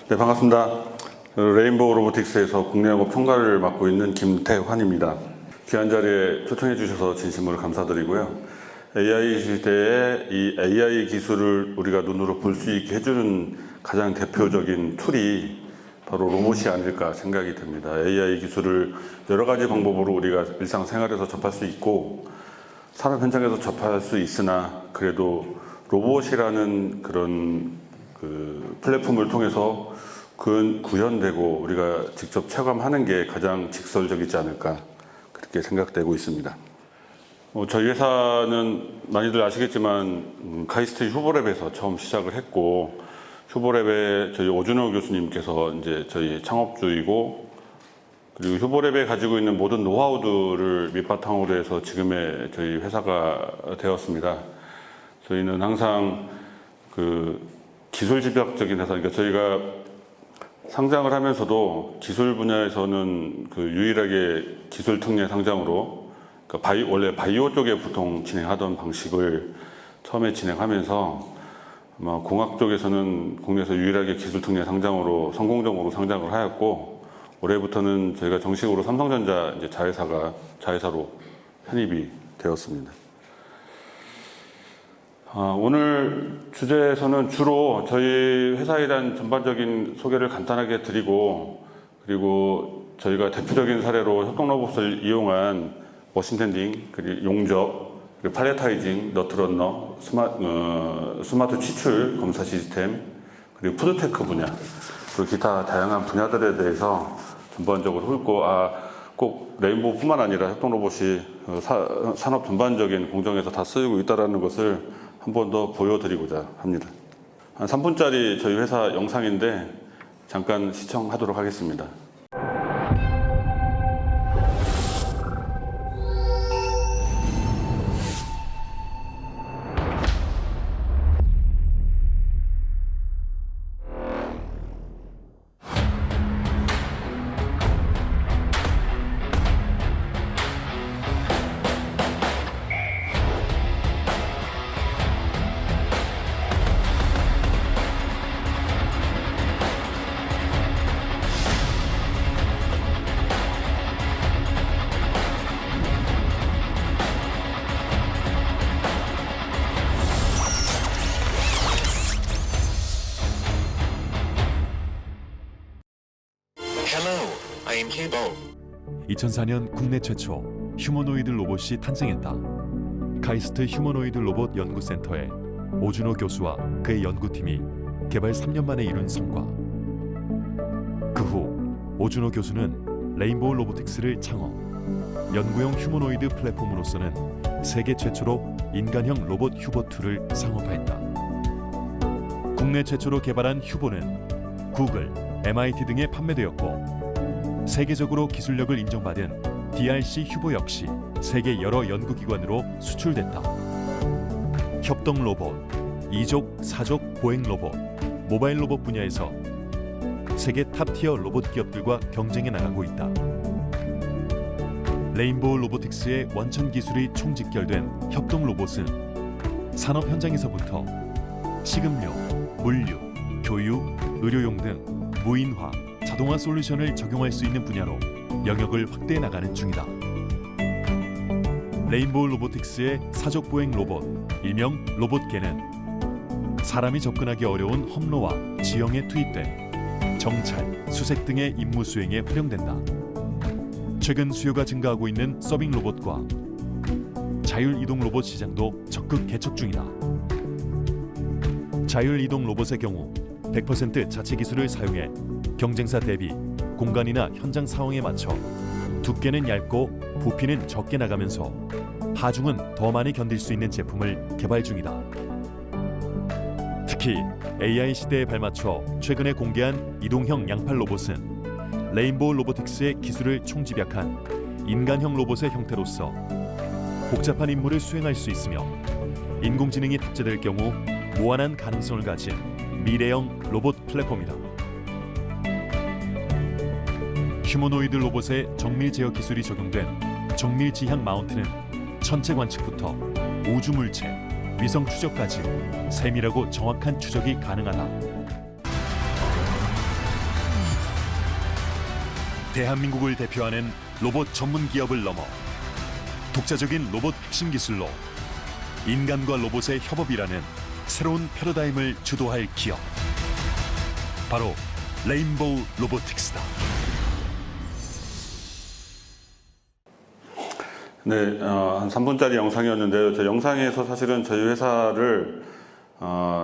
네, 반갑습니다. 레인보우 로보틱스에서 국내 영업 총괄을 맡고 있는 김태환입니다. 귀한 자리에 초청해 주셔서 진심으로 감사드리고요. AI 시대에 이 AI 기술을 우리가 눈으로 볼 수 있게 해주는 가장 대표적인 툴이 바로 로봇이 아닐까 생각이 듭니다. AI 기술을 여러 가지 방법으로 우리가 일상생활에서 접할 수 있고 산업 현장에서 접할 수 있으나 그래도 로봇이라는 그런 플랫폼을 통해서 구현되고 우리가 직접 체감하는 게 가장 직설적이지 않을까 그렇게 생각되고 있습니다. 저희 회사는 많이들 아시겠지만 카이스트 휴보랩에서 처음 시작을 했고 휴보랩에 저희 오준호 교수님께서 이제 저희 창업주이고 그리고 휴보랩에 가지고 있는 모든 노하우들을 밑바탕으로 해서 지금의 저희 회사가 되었습니다. 저희는 항상 기술 집약적인 회사, 그러니까 저희가 상장을 하면서도 기술 분야에서는 유일하게 기술 특례 상장으로 그러니까 원래 바이오 쪽에 보통 진행하던 방식을 처음에 진행하면서 아마 공학 쪽에서는 국내에서 유일하게 기술 특례 상장으로 성공적으로 상장을 하였고 올해부터는 저희가 정식으로 삼성전자 이제 자회사로 편입이 되었습니다. 오늘 주제에서는 주로 저희 회사에 대한 전반적인 소개를 간단하게 드리고 그리고 저희가 대표적인 사례로 협동로봇을 이용한 머신텐딩, 그리고 용접, 그리고 팔레타이징, 너트런너, 스마트 취출 검사 시스템, 그리고 푸드테크 분야, 그리고 기타 다양한 분야들에 대해서 전반적으로 훑고 꼭 레인보우뿐만 아니라 협동로봇이 산업 전반적인 공정에서 다 쓰이고 있다는 것을 한 번 더 보여드리고자 합니다. 한 3분짜리 저희 회사 영상인데 잠깐 시청하도록 하겠습니다. Hello, I am Kibo. 2004년 국내 최초 휴머노이드 로봇이 탄생했다. 카이스트 휴머노이드 로봇 연구센터의 오준호 교수와 그의 연구팀이 개발 3년 만에 이룬 성과. 그 후 오준호 교수는 레인보우 로보틱스를 창업. 연구용 휴머노이드 플랫폼으로서는 세계 최초로 인간형 로봇 휴보2를 상업화했다. 국내 최초로 개발한 휴보는 구글, MIT 등에 판매되었고 세계적으로 기술력을 인정받은 DRC 휴보 역시 세계 여러 연구기관으로 수출됐다. 협동 로봇, 이족, 사족 보행 로봇, 모바일 로봇 분야에서 세계 탑티어 로봇 기업들과 경쟁해 나가고 있다. 레인보우 로보틱스의 원천 기술이 총집결된 협동 로봇은 산업 현장에서부터 식음료, 물류, 교육, 의료용 등 무인화, 자동화 솔루션을 적용할 수 있는 분야로 영역을 확대해 나가는 중이다. 레인보우 로보틱스의 사족 보행 로봇, 일명 로봇개는 사람이 접근하기 어려운 험로와 지형에 투입돼 정찰, 수색 등의 임무 수행에 활용된다. 최근 수요가 증가하고 있는 서빙 로봇과 자율 이동 로봇 시장도 적극 개척 중이다. 자율 이동 로봇의 경우 100% 자체 기술을 사용해 경쟁사 대비 공간이나 현장 상황에 맞춰 두께는 얇고 부피는 적게 나가면서 하중은 더 많이 견딜 수 있는 제품을 개발 중이다. 특히 AI 시대에 발맞춰 최근에 공개한 이동형 양팔 로봇은 레인보우 로보틱스의 기술을 총집약한 인간형 로봇의 형태로서 복잡한 임무를 수행할 수 있으며 인공지능이 탑재될 경우 무한한 가능성을 가진 미래형 로봇 플랫폼이다. 휴머노이드 로봇의 정밀 제어 기술이 적용된 정밀 지향 마운트는 천체 관측부터 우주 물체, 위성 추적까지 세밀하고 정확한 추적이 가능하다. 대한민국을 대표하는 로봇 전문 기업을 넘어 독자적인 로봇 핵심 기술로 인간과 로봇의 협업이라는 새로운 패러다임을 주도할 기업. 바로 레인보우 로보틱스다. 네, 한 3분짜리 영상이었는데요. 저 영상에서 사실은 저희 회사를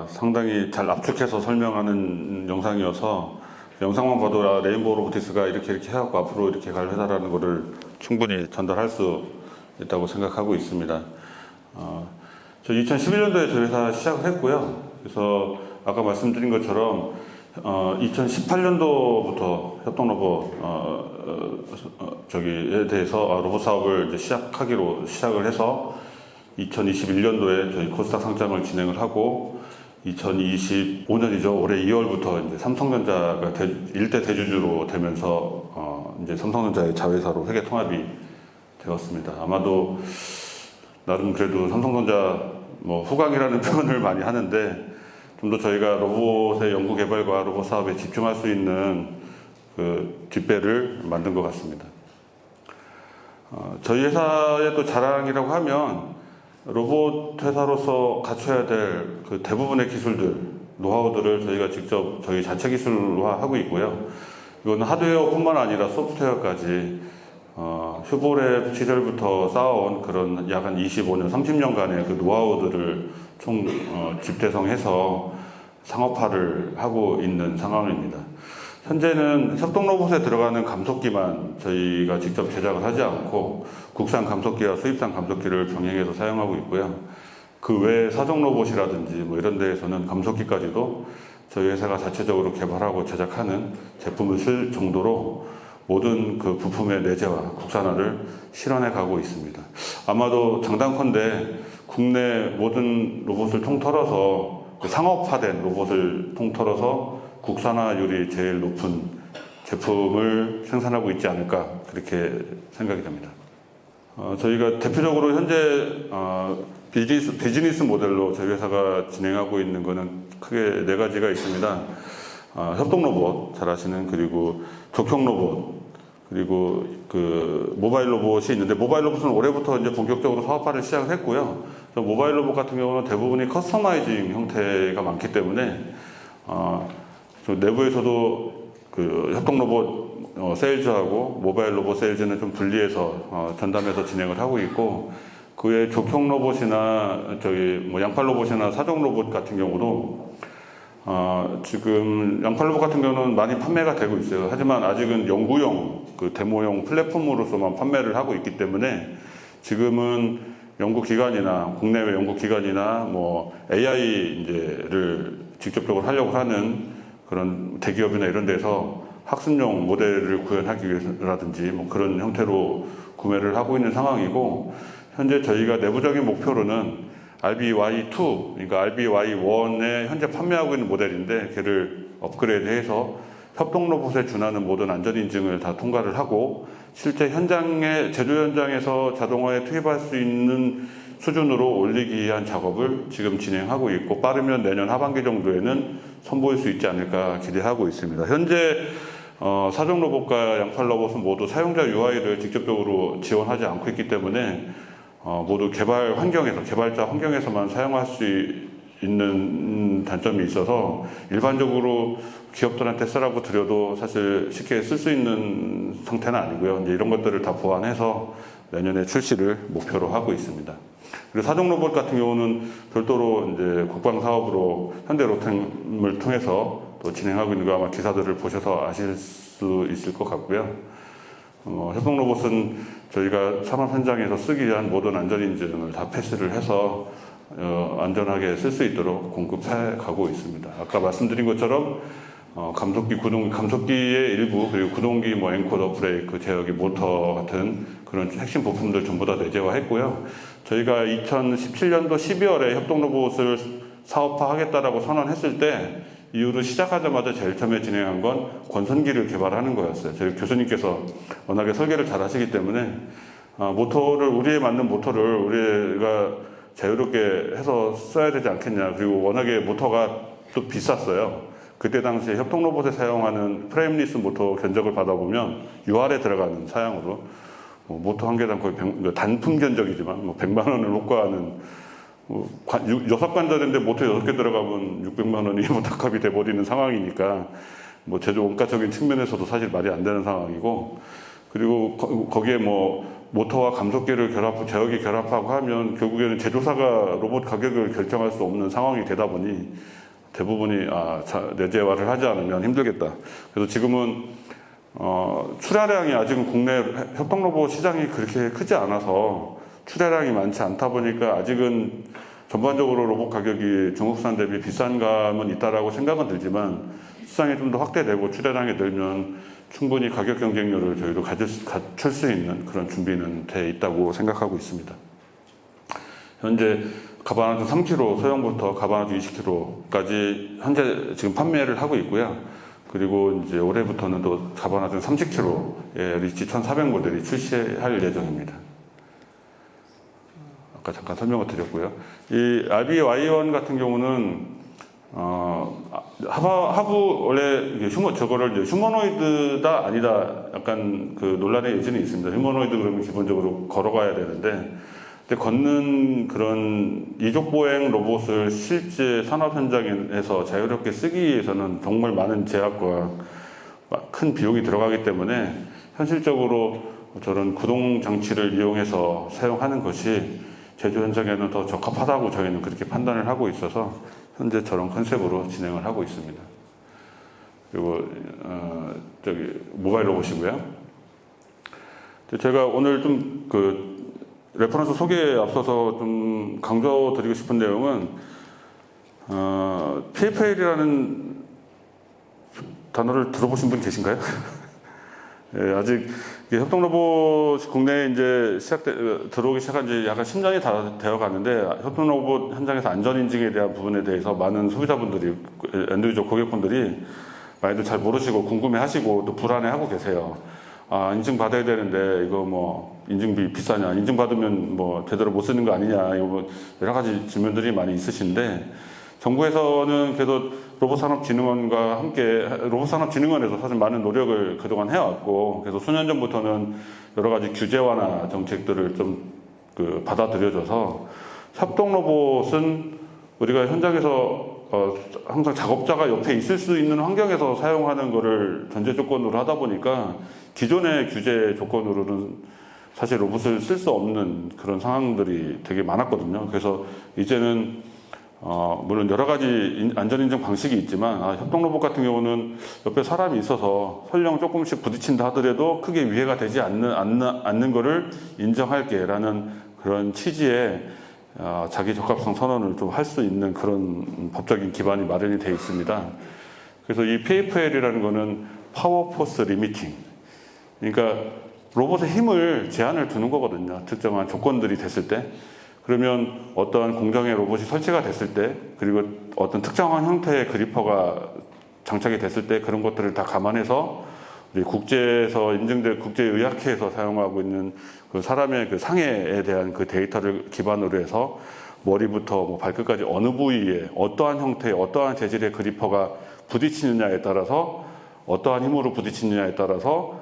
상당히 잘 압축해서 설명하는 영상이어서 영상만 봐도 레인보우 로보틱스가 이렇게 해갖고 앞으로 이렇게 갈 회사라는 것을 충분히 전달할 수 있다고 생각하고 있습니다. 저 2011년도에 저희 회사 시작을 했고요. 그래서 아까 말씀드린 것처럼 2018년도부터 협동로봇 저기에 대해서 로봇 사업을 이제 시작을 해서 2021년도에 저희 코스닥 상장을 진행을 하고 2025년이죠. 올해 2월부터 이제 삼성전자가 일대 대주주로 되면서 이제 삼성전자의 자회사로 회계 통합이 되었습니다. 아마도 나름 그래도 삼성전자 후광이라는 표현을 많이 하는데 좀 더 저희가 로봇의 연구 개발과 로봇 사업에 집중할 수 있는 그 뒷배를 만든 것 같습니다. 저희 회사의 또 자랑이라고 하면 로봇 회사로서 갖춰야 될 그 대부분의 기술들, 노하우들을 저희가 직접 저희 자체 기술화하고 있고요. 이거는 하드웨어뿐만 아니라 소프트웨어까지 휴보랩 시절부터 쌓아온 그런 약 한 25년, 30년간의 그 노하우들을 총 집대성해서 상업화를 하고 있는 상황입니다. 현재는 협동로봇에 들어가는 감속기만 저희가 직접 제작을 하지 않고 국산 감속기와 수입산 감속기를 병행해서 사용하고 있고요. 그 외 사정로봇이라든지 이런 데에서는 감속기까지도 저희 회사가 자체적으로 개발하고 제작하는 제품을 쓸 정도로 모든 그 부품의 내재화, 국산화를 실현해 가고 있습니다. 아마도 장단컨대 국내 모든 로봇을 통틀어서 상업화된 로봇을 통틀어서 국산화율이 제일 높은 제품을 생산하고 있지 않을까 그렇게 생각이 됩니다. 저희가 대표적으로 현재 비즈니스 모델로 저희 회사가 진행하고 있는 것은 크게 4가지가 있습니다. 협동로봇 잘 아시는, 그리고 족형로봇, 그리고 그 모바일 로봇이 있는데, 모바일 로봇은 올해부터 이제 본격적으로 사업화를 시작을 했고요. 모바일 로봇 같은 경우는 대부분이 커스터마이징 형태가 많기 때문에 저 내부에서도 그 협동 로봇 세일즈하고 모바일 로봇 세일즈는 좀 분리해서 전담해서 진행을 하고 있고, 그 외에 족형 로봇이나 양팔 로봇이나 사정 로봇 같은 경우도 지금 양팔 로봇 같은 경우는 많이 판매가 되고 있어요. 하지만 아직은 연구용, 그 데모용 플랫폼으로서만 판매를 하고 있기 때문에 지금은 연구기관이나 국내외 연구기관이나 AI를 직접적으로 하려고 하는 그런 대기업이나 이런 데서 학습용 모델을 구현하기 위해서라든지 그런 형태로 구매를 하고 있는 상황이고, 현재 저희가 내부적인 목표로는 RBY2, 그러니까 RBY1에 현재 판매하고 있는 모델인데, 걔를 업그레이드해서 협동 로봇에 준하는 모든 안전 인증을 다 통과를 하고 실제 현장에, 제조 현장에서 자동화에 투입할 수 있는 수준으로 올리기 위한 작업을 지금 진행하고 있고, 빠르면 내년 하반기 정도에는 선보일 수 있지 않을까 기대하고 있습니다. 현재 사정 로봇과 양팔 로봇은 모두 사용자 UI를 직접적으로 지원하지 않고 있기 때문에 모두 개발 환경에서, 개발자 환경에서만 사용할 수 있는 단점이 있어서 일반적으로 기업들한테 쓰라고 드려도 사실 쉽게 쓸 수 있는 상태는 아니고요. 이제 이런 것들을 다 보완해서 내년에 출시를 목표로 하고 있습니다. 그리고 사정 로봇 같은 경우는 별도로 이제 국방 사업으로 현대 로템을 통해서 또 진행하고 있는 거 아마 기사들을 보셔서 아실 수 있을 것 같고요. 협동 로봇은 저희가 산업 현장에서 쓰기 위한 모든 안전 인증을 다 패스를 해서 안전하게 쓸 수 있도록 공급해 가고 있습니다. 아까 말씀드린 것처럼 감속기, 감속기의 일부, 그리고 구동기, 엔코더, 브레이크, 제어기, 모터 같은 그런 핵심 부품들 전부 다 내재화했고요. 저희가 2017년도 12월에 협동 로봇을 사업화하겠다라고 선언했을 때 이후로 시작하자마자 제일 처음에 진행한 건 권선기를 개발하는 거였어요. 저희 교수님께서 워낙에 설계를 잘 하시기 때문에 모터를, 우리에 맞는 모터를 우리가 자유롭게 해서 써야 되지 않겠냐. 그리고 워낙에 모터가 또 비쌌어요. 그때 당시에 협동 로봇에 사용하는 프레임리스 모터 견적을 받아보면 UR에 들어가는 사양으로 모터 한 개당 거의 단품 견적이지만 100만 원을 호가하는 6관절인데 모터 6개 들어가면 600만 원이 모터값이 돼버리는 상황이니까 제조 원가적인 측면에서도 사실 말이 안 되는 상황이고, 그리고 거기에 모터와 감속기를 제어기 결합하고 하면 결국에는 제조사가 로봇 가격을 결정할 수 없는 상황이 되다 보니 대부분이 내재화를 하지 않으면 힘들겠다. 그래서 지금은 출하량이 아직은 국내 협동 로봇 시장이 그렇게 크지 않아서 출하량이 많지 않다 보니까 아직은 전반적으로 로봇 가격이 중국산 대비 비싼 감은 있다라고 생각은 들지만, 시장이 좀 더 확대되고 출하량이 늘면 충분히 가격 경쟁력을 저희도 갖출 수 있는 그런 준비는 돼 있다고 생각하고 있습니다. 현재 가바나주 3kg 소형부터 가바나주 20kg까지 현재 지금 판매를 하고 있고요. 그리고 이제 올해부터는 또 가바나주 30kg의 리치 1400 모델이 출시할 예정입니다. 아까 잠깐 설명을 드렸고요. 이 RB-Y1 같은 경우는 하부 원래 저거를 휴머노이드다 아니다 약간 그 논란의 여지는 있습니다. 휴머노이드 그러면 기본적으로 걸어가야 되는데, 근데 걷는 그런 이족 보행 로봇을 실제 산업 현장에서 자유롭게 쓰기 위해서는 정말 많은 제약과 큰 비용이 들어가기 때문에 현실적으로 저런 구동 장치를 이용해서 사용하는 것이 제조 현장에는 더 적합하다고 저희는 그렇게 판단을 하고 있어서 현재 저런 컨셉으로 진행을 하고 있습니다. 그리고 모바일 로봇이고요. 제가 오늘 좀 레퍼런스 소개에 앞서서 좀 강조드리고 싶은 내용은 PFL이라는 단어를 들어보신 분 계신가요? 예, 아직 협동 로봇 국내에 이제 들어오기 시작한 지 약간 10년이 다 되어 가는데, 협동 로봇 현장에서 안전 인증에 대한 부분에 대해서 많은 소비자분들이, 엔드유저 고객분들이 많이들 잘 모르시고 궁금해하시고 또 불안해하고 계세요. 인증 받아야 되는데 이거 인증비 비싸냐, 인증 받으면 제대로 못 쓰는 거 아니냐, 이거 여러 가지 질문들이 많이 있으신데, 정부에서는 그래도 로봇산업진흥원과 함께 로봇산업진흥원에서 사실 많은 노력을 그동안 해왔고, 그래서 수년 전부터는 여러 가지 규제 완화 정책들을 좀 받아들여져서 협동 로봇은 우리가 현장에서 항상 작업자가 옆에 있을 수 있는 환경에서 사용하는 거를 전제 조건으로 하다 보니까 기존의 규제 조건으로는 사실 로봇을 쓸 수 없는 그런 상황들이 되게 많았거든요. 그래서 이제는 물론 여러 가지 안전인증 방식이 있지만, 협동 로봇 같은 경우는 옆에 사람이 있어서 설령 조금씩 부딪힌다 하더라도 크게 위해가 되지 않는 거를 인정할게 라는 그런 취지의 자기 적합성 선언을 좀 할 수 있는 그런 법적인 기반이 마련이 되어 있습니다. 그래서 이 PFL이라는 거는 파워 포스 리미팅, 그러니까 로봇의 힘을 제한을 두는 거거든요. 특정한 조건들이 됐을 때. 그러면 어떠한 공정에 로봇이 설치가 됐을 때, 그리고 어떤 특정한 형태의 그리퍼가 장착이 됐을 때 그런 것들을 다 감안해서 우리 국제에서 인증된 국제의학회에서 사용하고 있는 그 사람의 그 상해에 대한 그 데이터를 기반으로 해서 머리부터 발끝까지 어느 부위에 어떠한 형태의 어떠한 재질의 그리퍼가 부딪히느냐에 따라서, 어떠한 힘으로 부딪히느냐에 따라서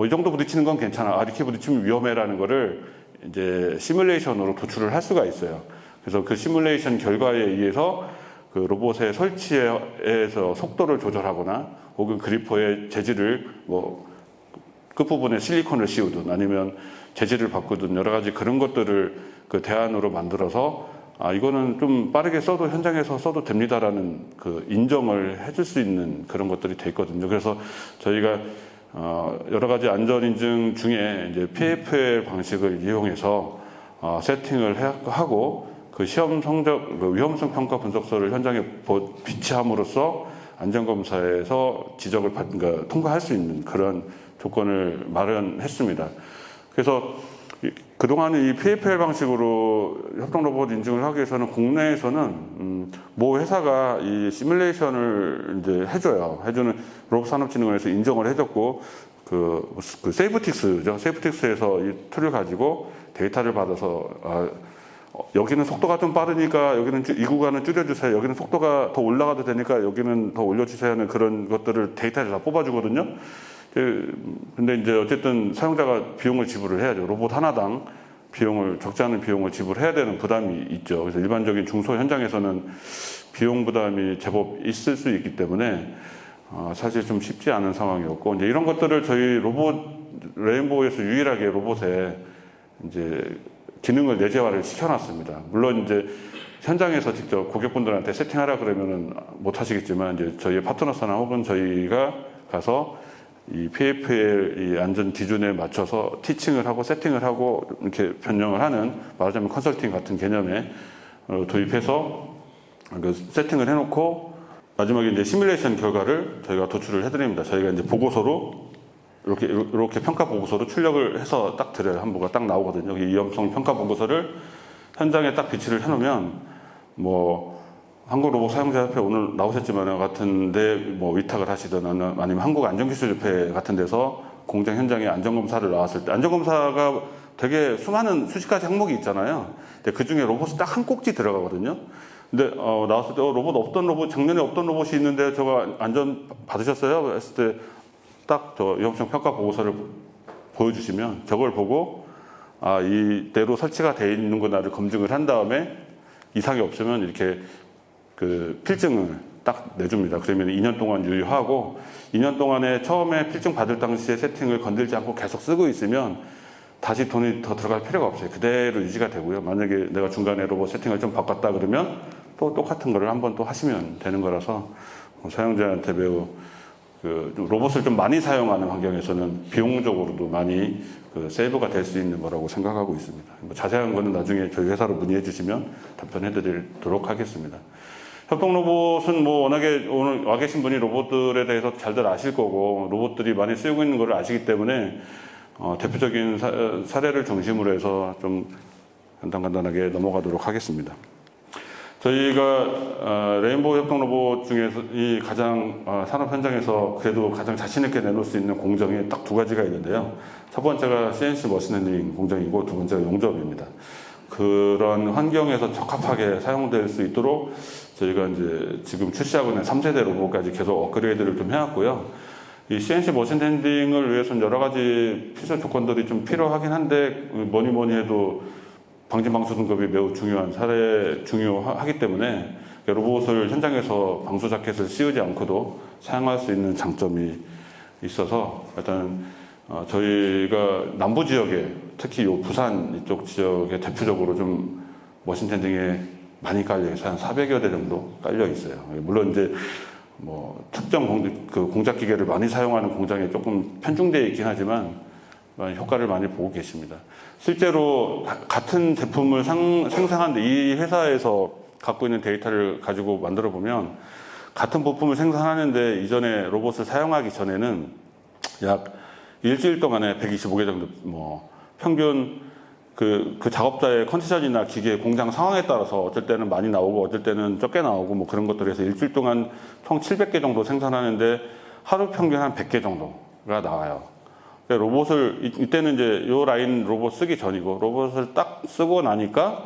이 정도 부딪히는 건 괜찮아, 이렇게 부딪히면 위험해라는 거를 이제 시뮬레이션으로 도출을 할 수가 있어요. 그래서 그 시뮬레이션 결과에 의해서 그 로봇의 설치에서 속도를 조절하거나, 혹은 그리퍼의 재질을 끝부분에 실리콘을 씌우든 아니면 재질을 바꾸든 여러 가지 그런 것들을 그 대안으로 만들어서 이거는 좀 빠르게 써도 현장에서 써도 됩니다라는 그 인정을 해줄 수 있는 그런 것들이 돼 있거든요. 그래서 저희가 여러 가지 안전 인증 중에 이제 PFL 방식을 이용해서 세팅을 하고 그 시험 성적, 그 위험성 평가 분석서를 현장에 비치함으로써 안전검사에서 그러니까 통과할 수 있는 그런 조건을 마련했습니다. 그래서 그동안 이 PFL 방식으로 협동 로봇 인증을 하기 위해서는 국내에서는 모 회사가 이 시뮬레이션을 이제 해주는 로봇산업진흥원에서 인정을 해줬고, 그 세이프틱스죠. 세이프틱스에서 이 툴을 가지고 데이터를 받아서 여기는 속도가 좀 빠르니까 여기는 이 구간은 줄여주세요. 여기는 속도가 더 올라가도 되니까 여기는 더 올려주세요 하는 그런 것들을 데이터를 다 뽑아주거든요. 근데 이제 어쨌든 사용자가 비용을 지불을 해야죠. 로봇 하나당 비용을 적지 않은 비용을 지불해야 되는 부담이 있죠. 그래서 일반적인 중소 현장에서는 비용 부담이 제법 있을 수 있기 때문에 사실 좀 쉽지 않은 상황이었고 이제 이런 것들을 저희 레인보우에서 유일하게 로봇에 이제 기능을 내재화를 시켜놨습니다. 물론 이제 현장에서 직접 고객분들한테 세팅하라 그러면은 못 하시겠지만 이제 저희 파트너사나 혹은 저희가 가서 이 PFL 이 안전 기준에 맞춰서 티칭을 하고 세팅을 하고 이렇게 변경을 하는 말하자면 컨설팅 같은 개념에 도입해서 그 세팅을 해놓고 마지막에 이제 시뮬레이션 결과를 저희가 도출을 해드립니다. 저희가 이제 보고서로 이렇게 평가 보고서로 출력을 해서 딱 드려요. 한부가 딱 나오거든요. 여기 위험성 평가 보고서를 현장에 딱 비치를 해놓으면 뭐 한국로봇 사용자협회 오늘 나오셨지만 같은데 뭐 위탁을 하시든 아니면 한국안전기술협회 같은 데서 공장 현장에 안전검사를 나왔을 때 안전검사가 되게 수많은 수십 가지 항목이 있잖아요. 근데 그 중에 로봇이 딱 한 꼭지 들어가거든요. 근데 나왔을 때 작년에 없던 로봇이 있는데 저거 안전 받으셨어요? 했을 때 딱 저 위험성 평가 보고서를 보여주시면 저걸 보고 이대로 설치가 되어 있는구나를 검증을 한 다음에 이상이 없으면 이렇게 그 필증을 딱 내줍니다. 그러면 2년 동안 유효하고 2년 동안에 처음에 필증 받을 당시에 세팅을 건들지 않고 계속 쓰고 있으면 다시 돈이 더 들어갈 필요가 없어요. 그대로 유지가 되고요. 만약에 내가 중간에 로봇 세팅을 좀 바꿨다 그러면 또 똑같은 거를 한번 또 하시면 되는 거라서 사용자한테 매우 로봇을 좀 많이 사용하는 환경에서는 비용적으로도 많이 세이브가 될 수 있는 거라고 생각하고 있습니다. 뭐 자세한 거는 나중에 저희 회사로 문의해 주시면 답변해 드리도록 하겠습니다. 협동로봇은 뭐 워낙에 오늘 와 계신 분이 로봇들에 대해서 잘들 아실 거고 로봇들이 많이 쓰이고 있는 걸 아시기 때문에 대표적인 사례를 중심으로 해서 좀 간단하게 넘어가도록 하겠습니다. 저희가 레인보우 협동로봇 중에서 이 가장 산업 현장에서 그래도 가장 자신 있게 내놓을 수 있는 공정이 딱 두 가지가 있는데요. 첫 번째가 CNC 머신핸들링 공정이고 두 번째가 용접입니다. 그런 환경에서 적합하게 사용될 수 있도록 저희가 이제 지금 출시하고 있는 3세대 로봇까지 계속 업그레이드를 좀 해왔고요. 이 CNC 머신 핸딩을 위해서는 여러 가지 필수 조건들이 좀 필요하긴 한데 뭐니 해도 방진방수 등급이 매우 중요하기 때문에 로봇을 현장에서 방수 자켓을 씌우지 않고도 사용할 수 있는 장점이 있어서 일단 저희가 남부 지역에 특히 요 부산 이쪽 지역에 대표적으로 좀 머신 핸딩에 많이 깔려 있어요. 한 400여 대 정도 깔려 있어요. 물론 이제 뭐 특정 공작 기계를 많이 사용하는 공장에 조금 편중되어 있긴 하지만 효과를 많이 보고 계십니다. 실제로 같은 제품을 생산하는데 이 회사에서 갖고 있는 데이터를 가지고 만들어 보면 같은 부품을 생산하는데 이전에 로봇을 사용하기 전에는 약 일주일 동안에 125개 정도 뭐 평균 그 작업자의 컨디션이나 기계 공장 상황에 따라서 어쩔 때는 많이 나오고 어쩔 때는 적게 나오고 뭐 그런 것들에서 일주일 동안 총 700개 정도 생산하는데 하루 평균 한 100개 정도가 나와요. 로봇을 이때는 이제 요 라인 로봇 쓰기 전이고 로봇을 딱 쓰고 나니까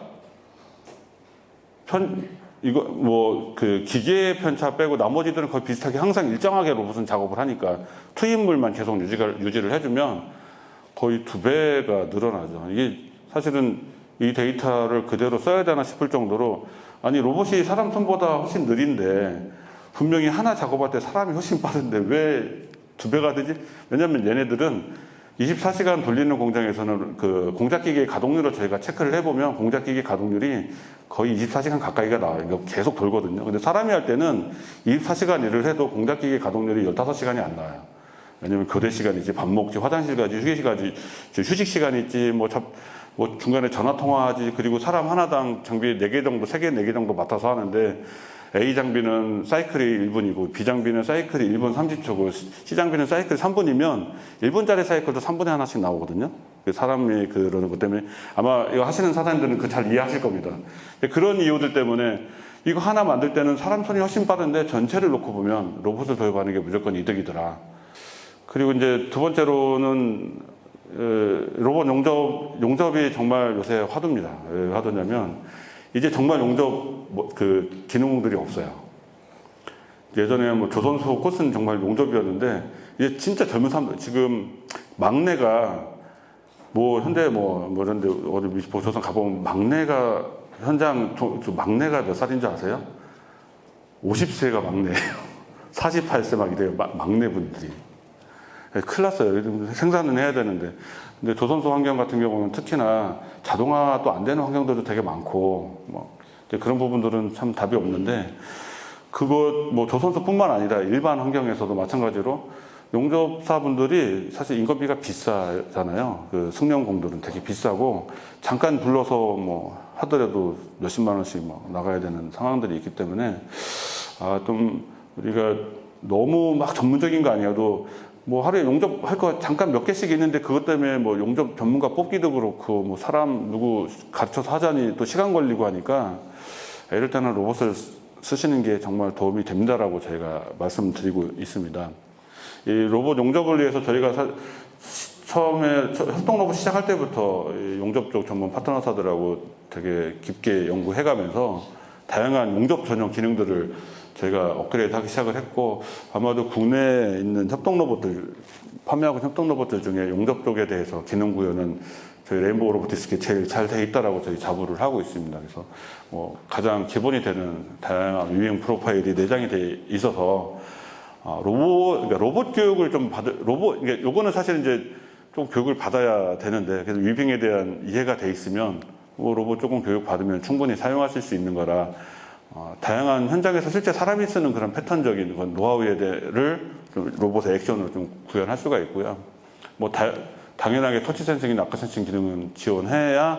이거 뭐 그 기계 편차 빼고 나머지들은 거의 비슷하게 항상 일정하게 로봇은 작업을 하니까 투입물만 계속 유지를 해주면 거의 2배가 늘어나죠. 이게 사실은 이 데이터를 그대로 써야 되나 싶을 정도로 아니 로봇이 사람 손보다 훨씬 느린데 분명히 하나 작업할 때 사람이 훨씬 빠른데 왜 2배가 되지? 왜냐하면 얘네들은 24시간 돌리는 공장에서는 그 공작기계 가동률을 저희가 체크를 해보면 공작기계 가동률이 거의 24시간 가까이가 나와요. 그러니까 계속 돌거든요. 근데 사람이 할 때는 24시간 일을 해도 공작기계 가동률이 15시간이 안 나와요. 왜냐면 교대 시간이 있지, 밥 먹지, 화장실 가지, 휴식 시간이 있지, 뭐 중간에 전화 통화하지, 그리고 사람 하나당 장비 4개 정도, 3개, 4개 정도 맡아서 하는데 A 장비는 사이클이 1분이고 B 장비는 사이클이 1분 30초고 C 장비는 사이클이 3분이면 1분짜리 사이클도 3분에 하나씩 나오거든요. 사람이 그러는 것 때문에 아마 이거 하시는 사장님들은 그 잘 이해하실 겁니다. 그런 이유들 때문에 이거 하나 만들 때는 사람 손이 훨씬 빠른데 전체를 놓고 보면 로봇을 도입하는 게 무조건 이득이더라. 그리고 이제 두 번째로는 로봇 용접이 정말 요새 화두입니다. 왜 화두냐면 이제 정말 용접 그 기능들이 없어요. 예전에 뭐 조선소 꽃은 정말 용접이었는데 이제 진짜 젊은 사람들 지금 막내가 뭐 현대 뭐 이런 데 어디 조선 가보면 막내가 현장 막내가 몇 살인 줄 아세요? 50세가 막내예요. 48세 막 이래요. 막내분들이. 큰일 났어요. 생산은 해야 되는데. 근데 조선소 환경 같은 경우는 특히나 자동화도 안 되는 환경들도 되게 많고, 뭐, 그런 부분들은 참 답이 없는데, 그것, 뭐, 조선소뿐만 아니라 일반 환경에서도 마찬가지로 용접사분들이 사실 인건비가 비싸잖아요. 그 승용공들은 되게 비싸고, 잠깐 불러서 뭐, 하더라도 몇십만 원씩 막 나가야 되는 상황들이 있기 때문에, 좀, 우리가 너무 막 전문적인 거 아니어도 뭐 하루에 용접할 거 잠깐 몇 개씩 있는데 그것 때문에 뭐 용접 전문가 뽑기도 그렇고 뭐 사람 누구 가르쳐서 하자니 또 시간 걸리고 하니까 이럴 때는 로봇을 쓰시는 게 정말 도움이 됩니다라고 저희가 말씀드리고 있습니다. 이 로봇 용접을 위해서 저희가 처음에 협동 로봇 시작할 때부터 용접 쪽 전문 파트너사들하고 되게 깊게 연구해가면서 다양한 용접 전용 기능들을 저희가 업그레이드 하기 시작을 했고 아마도 국내에 있는 협동 로봇들 판매하고 협동 로봇들 중에 용접 쪽에 대해서 기능 구현은 저희 레인보우 로보틱스가 제일 잘 돼 있다라고 저희 자부를 하고 있습니다. 그래서 뭐 가장 기본이 되는 다양한 위빙 프로파일이 내장이 돼 있어서 그러니까 로봇 교육을 좀 그러니까 요거는 사실 이제 좀 교육을 받아야 되는데 그래서 위빙에 대한 이해가 돼 있으면 뭐 로봇 조금 교육 받으면 충분히 사용하실 수 있는 거라. 다양한 현장에서 실제 사람이 쓰는 그런 패턴적인 그런 노하우를 로봇의 액션으로 좀 구현할 수가 있고요. 뭐 당연하게 터치 센싱이나 아까 센싱 기능은 지원해야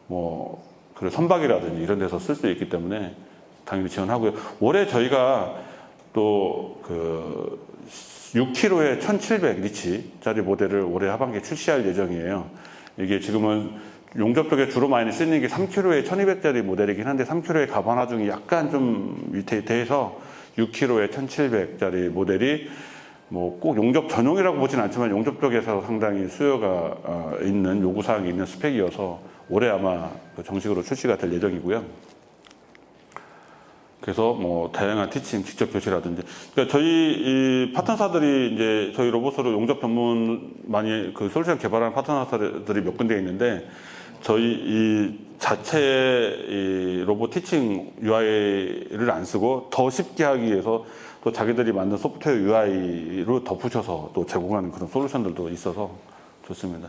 뭐 그 선박이라든지 이런 데서 쓸 수 있기 때문에 당연히 지원하고요. 올해 저희가 또 그 6kg에 1700 리치짜리 모델을 올해 하반기에 출시할 예정이에요. 이게 지금은 용접 쪽에 주로 많이 쓰는 게 3kg에 1200짜리 모델이긴 한데 3kg의 가반 하중이 약간 좀 위태위태해서 6kg에 1700짜리 모델이 뭐 꼭 용접 전용이라고 보진 않지만 용접 쪽에서 상당히 수요가 있는 요구사항이 있는 스펙이어서 올해 아마 정식으로 출시가 될 예정이고요. 그래서 뭐 다양한 티칭, 직접 교체라든지. 그러니까 저희 이 파트너사들이 이제 저희 로봇으로 용접 전문 많이 그 솔루션 개발하는 파트너사들이 몇 군데 있는데 저희 이 자체의 이 로봇 티칭 UI를 안 쓰고 더 쉽게 하기 위해서 또 자기들이 만든 소프트웨어 UI로 덧붙여서 또 제공하는 그런 솔루션들도 있어서 좋습니다.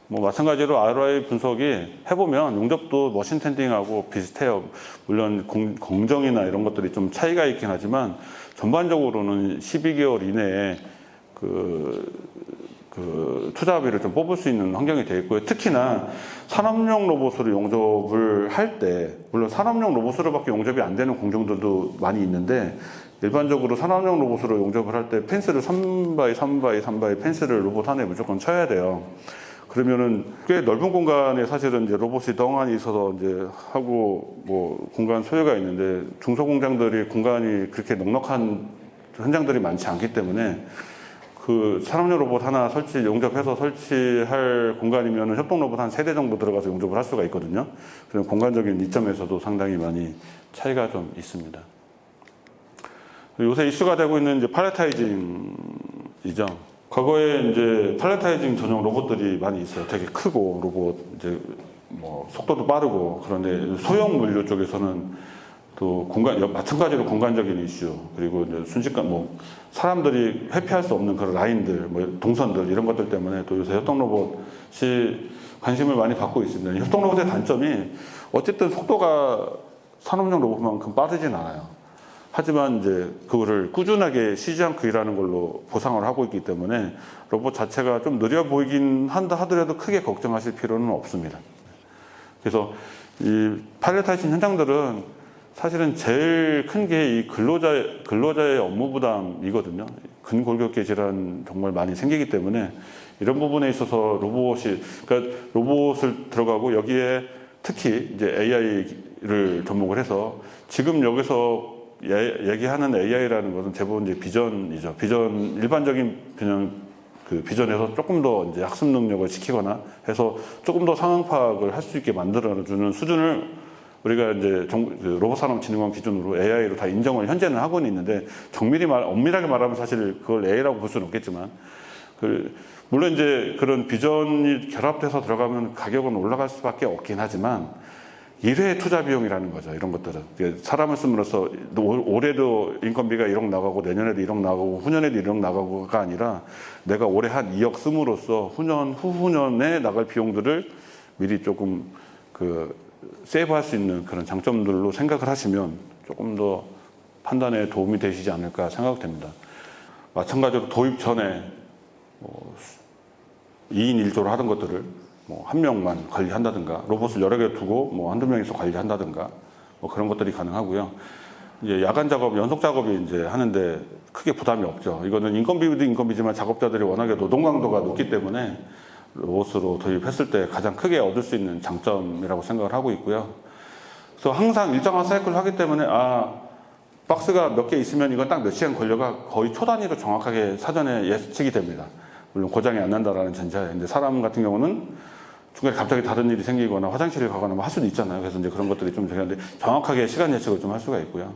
뭐 마찬가지로 ROI 분석이 해보면 용접도 머신 텐딩하고 비슷해요. 물론 공정이나 이런 것들이 좀 차이가 있긴 하지만 전반적으로는 12개월 이내에 그 투자비를 좀 뽑을 수 있는 환경이 되어 있고요. 특히나 산업용 로봇으로 용접을 할 때 물론 산업용 로봇으로밖에 용접이 안 되는 공정들도 많이 있는데 일반적으로 산업용 로봇으로 용접을 할 때 펜스를 3x3x3x 펜스를 로봇 하나에 무조건 쳐야 돼요. 그러면은 꽤 넓은 공간에 사실은 이제 로봇이 덩어리 있어서 이제 하고 뭐 공간 소요가 있는데 중소공장들이 공간이 그렇게 넉넉한 현장들이 많지 않기 때문에 그 산업용 로봇 하나 용접해서 설치할 공간이면 협동 로봇 한 3대 정도 들어가서 용접을 할 수가 있거든요. 그래서 공간적인 이점에서도 상당히 많이 차이가 좀 있습니다. 요새 이슈가 되고 있는 이제 팔레타이징이죠. 과거에 이제 팔레타이징 전용 로봇들이 많이 있어요. 되게 크고 로봇 이제 뭐 속도도 빠르고 그런데 소형 물류 쪽에서는 또 마찬가지로 공간적인 이슈 그리고 이제 순식간 뭐 사람들이 회피할 수 없는 그런 라인들 뭐 동선들 이런 것들 때문에 또 요새 협동 로봇이 관심을 많이 받고 있습니다. 협동 로봇의 단점이 어쨌든 속도가 산업용 로봇만큼 빠르진 않아요. 하지만 이제 그거를 꾸준하게 쉬지 않고 일하는 걸로 보상을 하고 있기 때문에 로봇 자체가 좀 느려 보이긴 한다 하더라도 크게 걱정하실 필요는 없습니다. 그래서 이 팔레타이징 현장들은 사실은 제일 큰 게 이 근로자의 업무 부담이거든요. 근골격계 질환 정말 많이 생기기 때문에 이런 부분에 있어서 그러니까 로봇을 들어가고 여기에 특히 이제 AI를 접목을 해서 지금 여기서 얘기하는 AI라는 것은 대부분 이제 비전이죠. 일반적인 그냥 그 비전에서 조금 더 이제 학습 능력을 시키거나 해서 조금 더 상황 파악을 할 수 있게 만들어주는 수준을 우리가 이제 그 로봇산업진흥원 기준으로 AI로 다 인정을 현재는 하고는 있는데 엄밀하게 말하면 사실 그걸 AI라고 볼 수는 없겠지만 물론 이제 그런 비전이 결합돼서 들어가면 가격은 올라갈 수밖에 없긴 하지만 일회 투자 비용이라는 거죠. 이런 것들은 사람을 씀으로써 올해도 인건비가 1억 나가고 내년에도 1억 나가고 후년에도 1억 나가고가 아니라 내가 올해 한 2억 씀으로써 후년에 나갈 비용들을 미리 조금 세이브할 수 있는 그런 장점들로 생각을 하시면 조금 더 판단에 도움이 되시지 않을까 생각됩니다. 마찬가지로 도입 전에 2인 1조로 하던 것들을 한 명만 관리한다든가 로봇을 여러 개 두고 한두 명이서 관리한다든가 그런 것들이 가능하고요. 이제 야간 작업, 연속 작업이 이제 하는데 크게 부담이 없죠. 이거는 인건비도 인건비지만 작업자들이 워낙에 노동 강도가 높기 때문에 로봇으로 도입했을 때 가장 크게 얻을 수 있는 장점이라고 생각을 하고 있고요. 그래서 항상 일정한 사이클을 하기 때문에 박스가 몇 개 있으면 이건 딱 몇 시간 걸려가 거의 초 단위로 정확하게 사전에 예측이 됩니다. 물론 고장이 안 난다라는 전제하에. 근데 사람 같은 경우는 중간에 갑자기 다른 일이 생기거나 화장실을 가거나 할 수도 있잖아요. 그래서 이제 그런 것들이 좀 중요한데 정확하게 시간 예측을 좀 할 수가 있고요.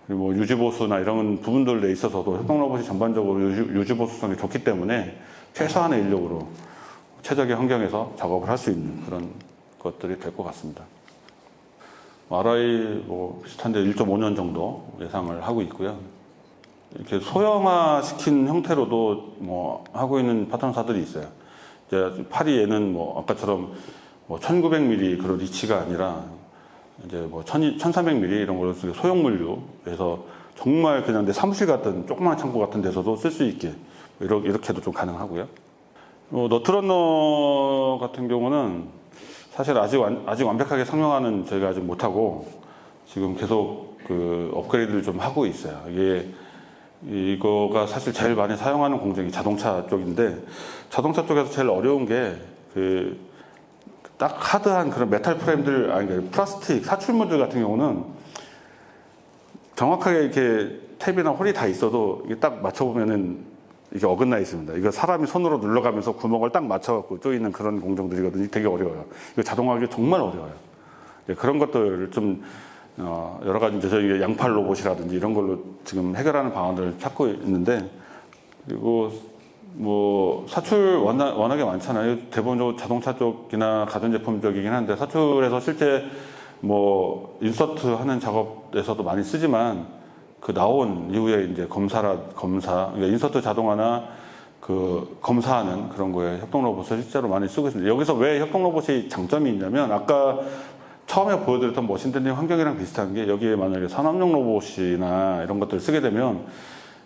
그리고 유지보수나 이런 부분들에 있어서도 협동로봇이 전반적으로 유지보수성이 좋기 때문에 최소한의 인력으로 최적의 환경에서 작업을 할 수 있는 그런 것들이 될 것 같습니다. RI 비슷한데 1.5년 정도 예상을 하고 있고요. 이렇게 소형화 시킨 형태로도 하고 있는 파트너사들이 있어요. 이제 팔이 얘는 아까처럼 1900mm 그런 리치가 아니라 이제 1300mm 이런 걸로 소형 물류에서 정말 그냥 내 사무실 같은 조그만 창고 같은 데서도 쓸 수 있게 이렇게도 좀 가능하고요. 너트런너 같은 경우는 사실 아직 완벽하게 상용화는 저희가 아직 못하고 지금 계속 업그레이드를 좀 하고 있어요. 이거가 사실 제일 많이 사용하는 공정이 자동차 쪽인데 자동차 쪽에서 제일 어려운 게 딱 하드한 그런 메탈 프레임들, 플라스틱 사출물들 같은 경우는 정확하게 이렇게 탭이나 홀이 다 있어도 이게 딱 맞춰보면은 이게 어긋나 있습니다. 이거 사람이 손으로 눌러가면서 구멍을 딱 맞춰갖고 쪼이는 그런 공정들이거든요. 되게 어려워요. 이거 자동화하기 정말 어려워요. 그런 것들을 좀 여러 가지 이제 저희 양팔 로봇이라든지 이런 걸로 지금 해결하는 방안을 찾고 있는데 그리고 사출 워낙에 많잖아요. 대부분적으로 자동차 쪽이나 가전제품 쪽이긴 한데 사출에서 실제 인서트 하는 작업에서도 많이 쓰지만 나온 이후에 이제 그러니까 인서트 자동화나 검사하는 그런 거에 협동 로봇을 실제로 많이 쓰고 있습니다. 여기서 왜 협동 로봇이 장점이 있냐면 아까 처음에 보여드렸던 머신텐딩 환경이랑 비슷한 게 여기에 만약에 산업용 로봇이나 이런 것들을 쓰게 되면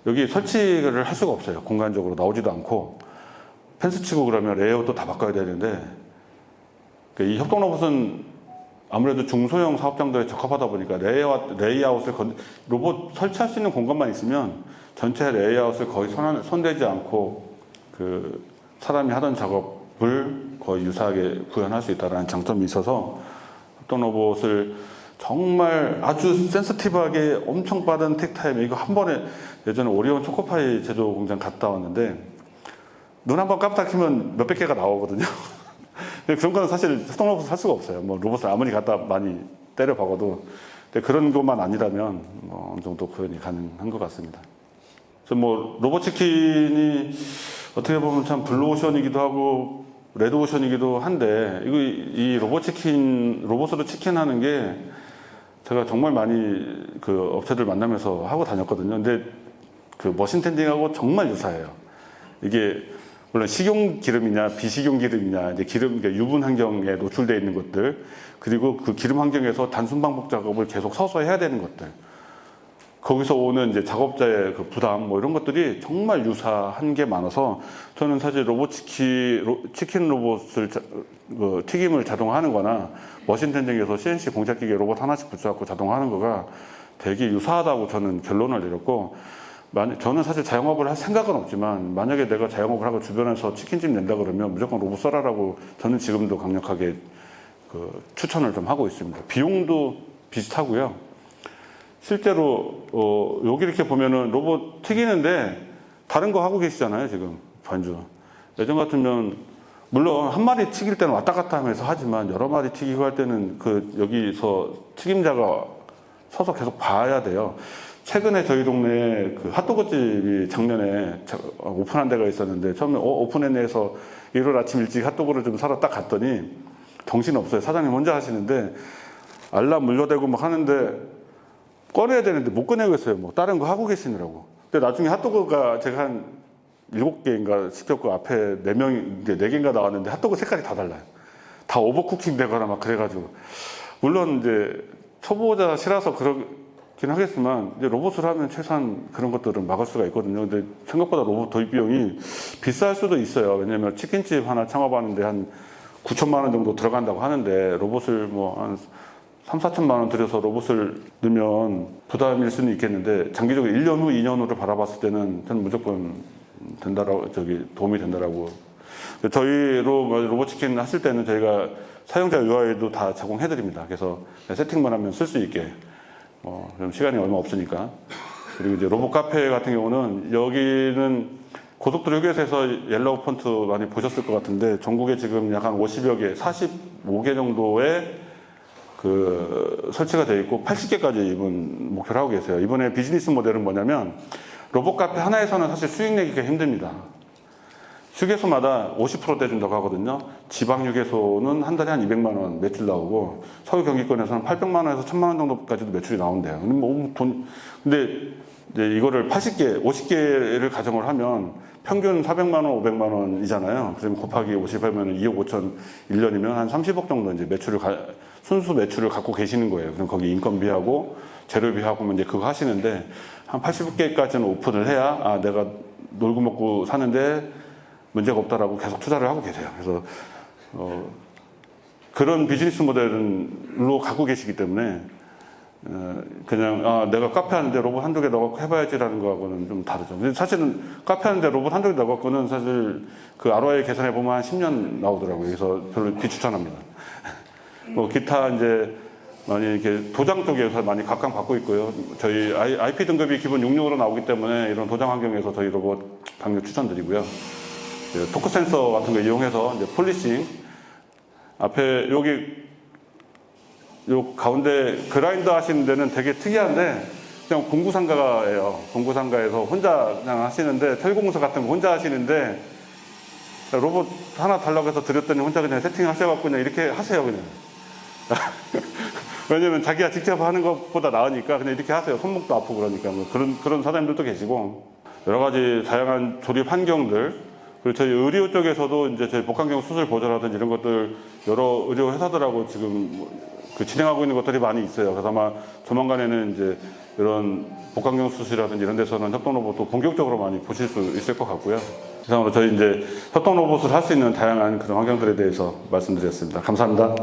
여기 설치를 할 수가 없어요. 공간적으로 나오지도 않고 펜스 치고 그러면 레이아웃도 다 바꿔야 되는데 이 협동 로봇은 아무래도 중소형 사업장들에 적합하다 보니까 레이아웃을 로봇 설치할 수 있는 공간만 있으면 전체 레이아웃을 거의 손대지 않고 사람이 하던 작업을 거의 유사하게 구현할 수 있다는 장점이 있어서 협동 로봇을 정말 아주 센시티브하게 엄청 빠른 택타임 이거 한 번에 예전에 오리온 초코파이 제조 공장 갔다 왔는데 눈 한 번 깜짝이면 몇백 개가 나오거든요. 그런 거는 사실 협동 로봇을 할 수가 없어요. 로봇을 아무리 갖다 많이 때려 박아도 그런 것만 아니라면 어느 정도 구현이 가능한 것 같습니다. 그래서 로봇치킨이 어떻게 보면 참 블루오션이기도 하고 레드오션이기도 한데 이 로봇으로 치킨 하는 게 제가 정말 많이 업체들 만나면서 하고 다녔거든요. 근데 머신 텐딩하고 정말 유사해요. 이게 물론 식용 기름이냐 비식용 기름이냐 이제 유분 환경에 노출되어 있는 것들 그리고 기름 환경에서 단순 반복 작업을 계속 서서 해야 되는 것들 거기서 오는 이제 작업자의 부담 이런 것들이 정말 유사한 게 많아서 저는 사실 치킨 로봇을 튀김을 자동화하는 거나 머신 텐딩에서 CNC 공작기계 로봇 하나씩 붙여갖고 자동화하는 거가 되게 유사하다고 저는 결론을 내렸고 저는 사실 자영업을 할 생각은 없지만 만약에 내가 자영업을 하고 주변에서 치킨집 낸다 그러면 무조건 로봇 써라라고 저는 지금도 강력하게 추천을 좀 하고 있습니다. 비용도 비슷하고요. 실제로 여기 이렇게 보면은 로봇 튀기는데 다른 거 하고 계시잖아요. 지금 반주. 예전 같으면 물론 한 마리 튀길 때는 왔다 갔다 하면서 하지만 여러 마리 튀기고 할 때는 그 여기서 튀김자가 서서 계속 봐야 돼요. 최근에 저희 동네에 그 핫도그 집이 작년에 오픈한 데가 있었는데 처음에 오픈했네 해서 일요일 아침 일찍 핫도그를 좀 사러 딱 갔더니 정신없어요. 사장님 혼자 하시는데 알람 물려대고 막 하는데 꺼내야 되는데 못 꺼내고 있어요. 뭐 다른 거 하고 계시느라고. 근데 나중에 핫도그가 제가 한 7개인가 시켰고 앞에 4명이, 4개인가 나왔는데 핫도그 색깔이 다 달라요. 다 오버쿠킹 되거나 막 그래가지고. 물론 이제 초보자시라서 그러긴 하겠지만 이제 로봇을 하면 최소한 그런 것들은 막을 수가 있거든요. 근데 생각보다 로봇 도입 비용이 비쌀 수도 있어요. 왜냐면 치킨집 하나 창업하는데 한 9천만 원 정도 들어간다고 하는데 로봇을 뭐 한 3, 4천만 원 들여서 로봇을 넣으면 부담일 수는 있겠는데 장기적으로 1년 후, 2년 후를 바라봤을 때는 저는 무조건 된다라고 도움이 된다라고. 저희로 로봇 치킨 하실 때는 저희가 사용자 UI도 다 제공해드립니다. 그래서 세팅만 하면 쓸 수 있게. 좀 시간이 얼마 없으니까. 그리고 이제 로봇 카페 같은 경우는 여기는 고속도로 휴게소에서 옐로우 폰트 많이 보셨을 것 같은데 전국에 지금 약 한 50여 개, 45개 정도의 그 설치가 되어 있고 80개까지 이번 목표를 하고 계세요. 이번에 비즈니스 모델은 뭐냐면 로봇 카페 하나에서는 사실 수익 내기가 힘듭니다. 휴게소마다 50% 떼준다고 하거든요. 지방 휴게소는 한 달에 한 200만 원 매출 나오고 서울 경기권에서는 800만 원에서 1000만 원 정도까지도 매출이 나온대요. 근데 이제 이거를 80개, 50개를 가정을 하면 평균 400만 원, 500만 원이잖아요. 그러면 곱하기 50하면 2억 5천 1년이면 한 30억 정도 이제 순수 매출을 갖고 계시는 거예요. 그럼 거기 인건비하고 재료비하고 이제 그거 하시는데 한 80개까지는 오픈을 해야 내가 놀고 먹고 사는데 문제가 없다라고 계속 투자를 하고 계세요. 그래서 그런 비즈니스 모델로 갖고 계시기 때문에 그냥 내가 카페 하는데 로봇 한두 개 넣어갖고 해봐야지라는 거하고는 좀 다르죠. 근데 사실은 카페 하는데 로봇 한두 개 넣어갖고는 사실 그 ROI 계산해보면 한 10년 나오더라고요. 그래서 별로 비추천합니다. 뭐 기타 이제 많이 이렇게 도장 쪽에서 많이 각광받고 있고요. 저희 IP 등급이 기본 66으로 나오기 때문에 이런 도장 환경에서 저희 로봇 강력 추천드리고요. 토크 센서 같은 거 이용해서 이제 폴리싱 앞에 여기 요 가운데 그라인더 하시는 데는 되게 특이한데 그냥 공구상가예요. 공구상가에서 혼자 그냥 하시는데 철공사 같은 거 혼자 하시는데 로봇 하나 달라고 해서 드렸더니 혼자 그냥 세팅 하셔갖고 그냥 이렇게 하세요 그냥. 왜냐면 자기가 직접 하는 것보다 나으니까 그냥 이렇게 하세요. 손목도 아프고 그러니까 뭐 그런 사장님들도 계시고 여러 가지 다양한 조립 환경들 그리고 저희 의료 쪽에서도 이제 저희 복강경 수술 보조라든지 이런 것들 여러 의료 회사들하고 지금 그 진행하고 있는 것들이 많이 있어요. 그래서 아마 조만간에는 이제 이런 복강경 수술이라든지 이런 데서는 협동 로봇도 본격적으로 많이 보실 수 있을 것 같고요. 이상으로 저희 이제 협동 로봇을 할 수 있는 다양한 그런 환경들에 대해서 말씀드렸습니다. 감사합니다.